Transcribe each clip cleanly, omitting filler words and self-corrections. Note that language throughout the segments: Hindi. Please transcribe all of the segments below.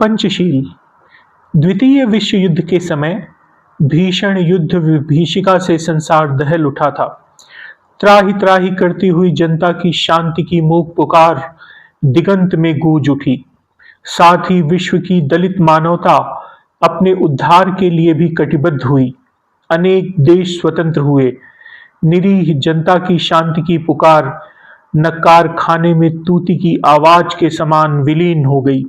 पंचशील। द्वितीय विश्व युद्ध के समय भीषण युद्ध विभीषिका से संसार दहल उठा था। त्राहि त्राहि करती हुई जनता की शांति की मूक पुकार दिगंत में गूंज उठी। साथ ही विश्व की दलित मानवता अपने उद्धार के लिए भी कटिबद्ध हुई। अनेक देश स्वतंत्र हुए। निरीह जनता की शांति की पुकार नक्कार खाने में तूती की आवाज के समान विलीन हो गई।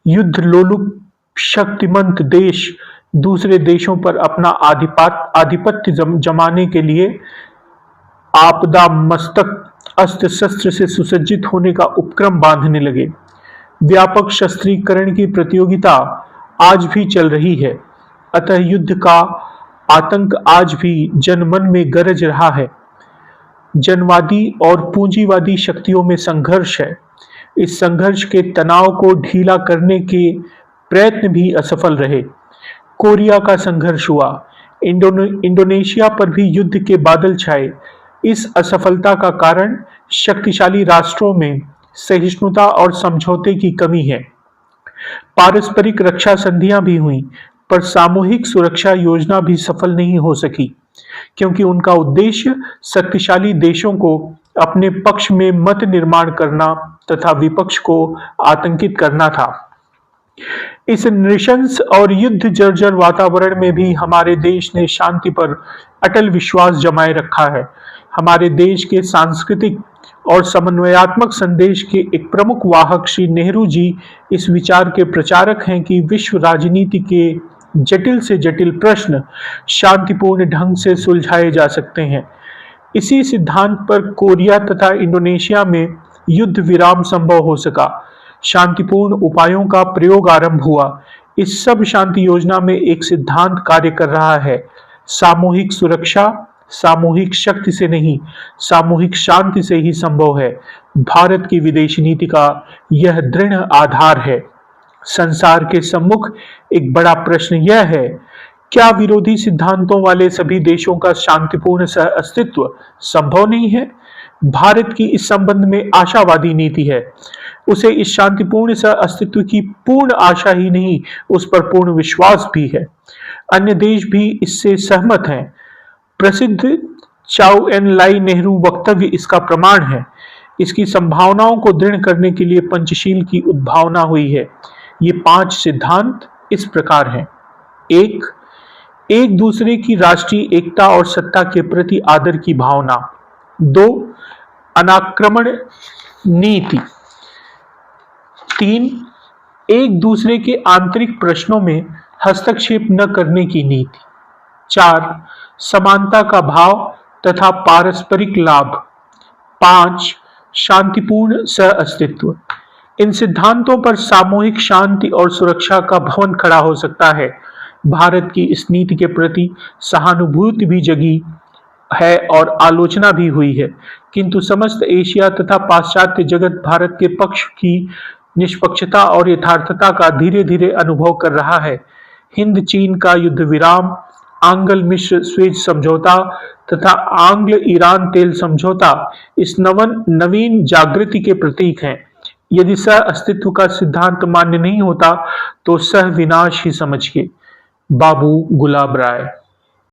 युद्ध लोलुप शक्तिमंत देश दूसरे देशों पर अपना आधिपत्य जमाने के लिए आपदा मस्तक अस्त्र शस्त्र से सुसज्जित होने का उपक्रम बांधने लगे। व्यापक शस्त्रीकरण की प्रतियोगिता आज भी चल रही है। अतः युद्ध का आतंक आज भी जनमन में गरज रहा है। जनवादी और पूंजीवादी शक्तियों में संघर्ष है। इस संघर्ष के तनाव को ढीला करने के प्रयत्न भी असफल रहे। कोरिया का संघर्ष हुआ। इंडोनेशिया पर भी युद्ध के बादल छाए। इस असफलता का कारण शक्तिशाली राष्ट्रों में सहिष्णुता और समझौते की कमी है। पारस्परिक रक्षा संधियां भी हुई, पर सामूहिक सुरक्षा योजना भी सफल नहीं हो सकी, क्योंकि उनका उद्देश्य शक्तिशाली देशों को अपने पक्ष में मत निर्माण करना तथा विपक्ष को आतंकित करना था। इस नृशंस और युद्ध जर्जर वातावरण में भी हमारे देश ने शांति पर अटल विश्वास जमाए रखा है। हमारे देश के सांस्कृतिक और समन्वयात्मक संदेश के एक प्रमुख वाहक श्री नेहरू जी इस विचार के प्रचारक हैं कि विश्व राजनीति के जटिल से जटिल प्रश्न शांतिपूर्ण ढंग से सुलझाए जा सकते हैं। इसी सिद्धांत पर कोरिया तथा इंडोनेशिया में युद्ध विराम संभव हो सका। शांतिपूर्ण उपायों का प्रयोग आरंभ हुआ। इस सब शांति योजना में एक सिद्धांत कार्य कर रहा है। सामूहिक सुरक्षा सामूहिक शक्ति से नहीं, सामूहिक शांति से ही संभव है। भारत की विदेश नीति का यह दृढ़ आधार है। संसार के सम्मुख एक बड़ा प्रश्न यह है, क्या विरोधी सिद्धांतों वाले सभी देशों का शांतिपूर्ण सह अस्तित्व संभव नहीं है? भारत की इस संबंध में आशावादी नीति है। उसे इस शांतिपूर्ण सह अस्तित्व की पूर्ण आशा ही नहीं, उस पर पूर्ण विश्वास भी है। अन्य देश भी इससे सहमत हैं। प्रसिद्ध चाउ एन लाई नेहरू वक्तव्य इसका प्रमाण है। इसकी संभावनाओं को दृढ़ करने के लिए पंचशील की उद्भावना हुई है। ये 5 सिद्धांत इस प्रकार हैं। एक दूसरे की राष्ट्रीय एकता और सत्ता के प्रति आदर की भावना। 2 अनाक्रमण नीति। 3 एक दूसरे के आंतरिक प्रश्नों में हस्तक्षेप न करने की नीति। 4 समानता का भाव तथा पारस्परिक लाभ। 5 शांतिपूर्ण सह अस्तित्व। इन सिद्धांतों पर सामूहिक शांति और सुरक्षा का भवन खड़ा हो सकता है। भारत की इस नीति के प्रति सहानुभूति भी जगी है और आलोचना भी हुई है, किंतु समस्त एशिया तथा पाश्चात्य जगत भारत के पक्ष की निष्पक्षता और यथार्थता का धीरे धीरे अनुभव कर रहा है। हिंद चीन का युद्ध विराम, आंग्ल मिश्र स्वेज समझौता तथा आंग्ल ईरान तेल समझौता इस नवीन जागृति के प्रतीक हैं। यदि सह अस्तित्व का सिद्धांत मान्य नहीं होता तो सह विनाश ही समझिए। बाबू गुलाब राय।